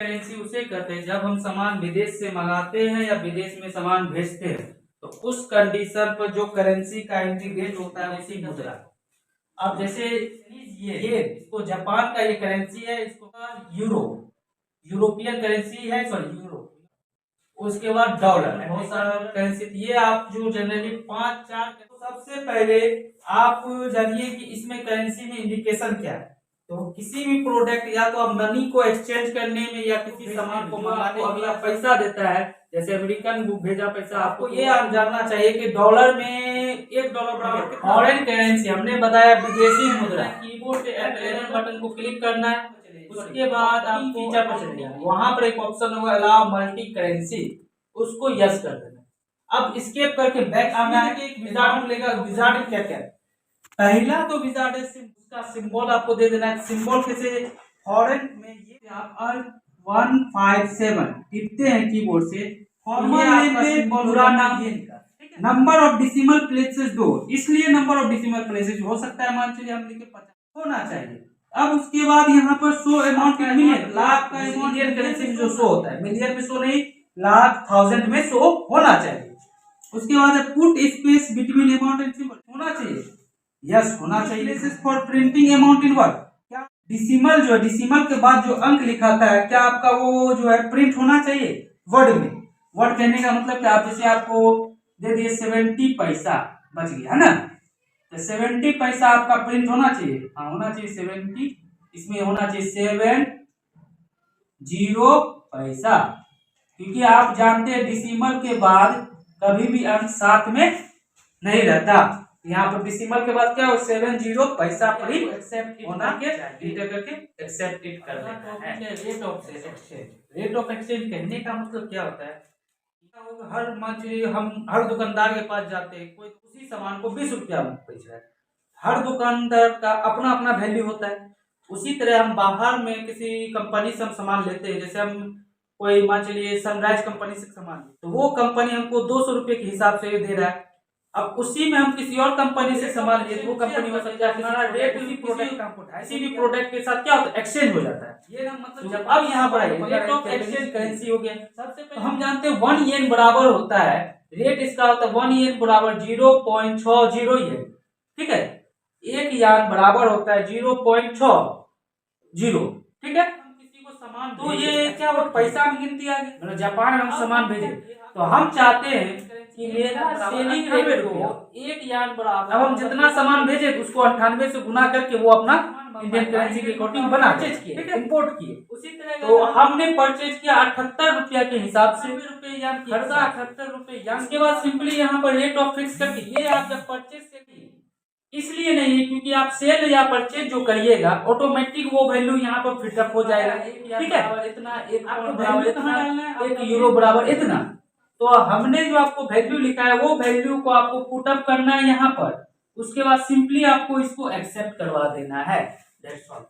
Currency उसे कहते हैं जब हम सामान विदेश से मंगाते हैं या विदेश में सामान भेजते हैं तो उस कंडीशन पर जो करेंसी का इंटीग्रेट होता है उसी मुद्रा। अब जैसे ये इसको जापान का ये करेंसी है, इसको यूरो, यूरोपियन करेंसी है, सॉरी यूरो। उसके बाद डॉलर, बहुत सारा करेंसी। ये आप जो जनरली 5-4, तो सबसे पहले आप जानिए कि इसमें करेंसी में इंडिकेशन क्या है। तो किसी भी प्रोडक्ट या तो आप मनी को एक्सचेंज करने में या किसी सामान को मंगाने में अगला पैसा देता है, जैसे अमेरिकन भेजा पैसा, आपको ये आप जानना चाहिए कि डॉलर में $1 बराबर फॉरेन करेंसी। हमने बताया विदेशी मुद्रा। कीबोर्ड से एड बटन को क्लिक करना है, उसके बाद आप फीचर पर चले जाना, वहां पर एक ऑप्शन होगा अलाउ मल्टी करेंसी, उसको यस कर देना। अब स्केप करके बैक आना है कि एक विजार्ड मिलेगा। विजार्ड क्या क्या है, पहला तो विजार्ड उसका सिंबल आपको दे देना है। सिंबल कैसे, फॉरेन में ये आप 157 टिपते हैं कीबोर्ड से, पूरा नाम ये निकाल, नंबर ऑफ डिसिमल प्लेसेस 2, इसलिए नंबर ऑफ डिसिमल प्लेसेस हो सकता है मान लीजिए हम लिखे 50 होना चाहिए। अब उसके बाद यहाँ पर show amount in million, lakh का इंडियन करेंसी में जो शो होता है, मिलियन में शो नहीं, लाख, थाउजेंड में शो होना चाहिए। उसके बाद put space between amount and symbol होना चाहिए, यस होना चाहिए। For printing amount in word, क्या डिसिमल जो है, डिसिमल के बाद जो अंक लिखाता है क्या आपका वो जो है प्रिंट होना चाहिए वर्ड में। वर्ड कहने का मतलब क्या, आप जैसे आपको दे दिए 70 पैसा बच गया है ना, तो 70 पैसा आपका प्रिंट होना चाहिए, हाँ होना चाहिए 70, इसमें होना चाहिए 70 पैसा, क्योंकि आप जानते हैं डिसिमल के बाद कभी भी अंक साथ में नहीं रहता। यहाँ पर डिसिमल के बाद क्या हो, 70 पैसा प्रिंट एक्सेप्ट होना के इंटर करके एक्सेप्ट इट कर देना है। Rate of exchange, rate of exchange कहने का मतलब क्या होता है, हर मंच हम हर दुकानदार के पास जाते हैं, कोई उसी सामान को 20 रुपया में बेच रहा है, हर दुकानदार का अपना अपना वैल्यू होता है। उसी तरह हम बाहर में किसी कंपनी से हम सामान लेते हैं, जैसे हम कोई मान चलिए सनराइज कंपनी से सामान, तो वो कंपनी हमको 200 रुपये के हिसाब से दे रहा है। अब उसी में हम किसी और कंपनी से सामान लिए, तो वो कंपनी हो सकता है हमारा रेट उसी प्रोडक्ट का किसी भी प्रोडक्ट के साथ क्या होता है, एक्सचेंज हो जाता है। ये ना मतलब जब अब यहाँ पर रेट ऑफ एक्सचेंज करेंसी हो गया। सबसे पहले हम जानते हैं 1 येन बराबर होता है, रेट इसका होता है 1 येन बराबर 0.60 येन, ठीक है। 1 यान बराबर होता है 0.60, ठीक है। किसी को सामान, तो ये क्या वो पैसा में गिनती आ गई, मतलब जापान में हम सामान भेजे, तो हम चाहते हैं कि मेरा सेलिंग रेट को 1 यान बराबर, अब हम जितना सामान भेजे तो उसको 98 से गुना करके वो अपना इंडियन करेंसी के अकॉर्डिंग बना किए, इंपोर्ट किए। उसी तरह तो हमने परचेज किया 78 रुपया के हिसाब से, खरीदा 78 रुपये यान। उसके बाद सिंपली यहाँ पर रेट ऑफ फिक्स करके, ये आप जब परचेज से इसलिए नहीं है क्योंकि आप सेल या परचेज जो करिएगा ऑटोमेटिक वो वैल्यू यहाँ पर फिटअप हो जाएगा, ठीक है। इतना एक यूरो बराबर इतना, तो हमने जो आपको वैल्यू लिखा है वो वैल्यू को आपको पुटअप करना है यहाँ पर, उसके बाद सिंपली आपको इसको एक्सेप्ट करवा देना है, दैट्स ऑल।